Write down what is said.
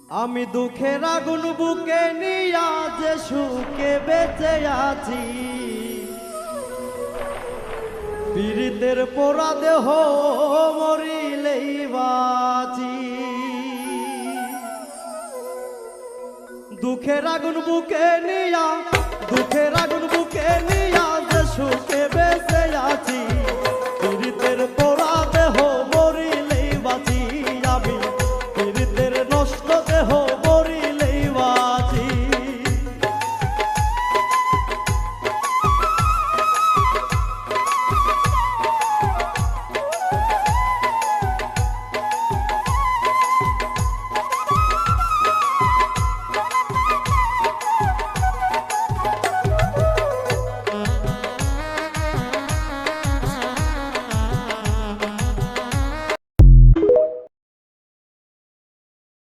আমি দুঃখের আগুন বুকে নিয়া যে সুখে বেঁচে আছি, পীড়িতের পোড়া দেহ মরিলেই বাঁচি। দুঃখের আগুন বুকে নিয়া, দুঃখের আগুন বুকে নিয়া যে সুখে বেঁচে আছি,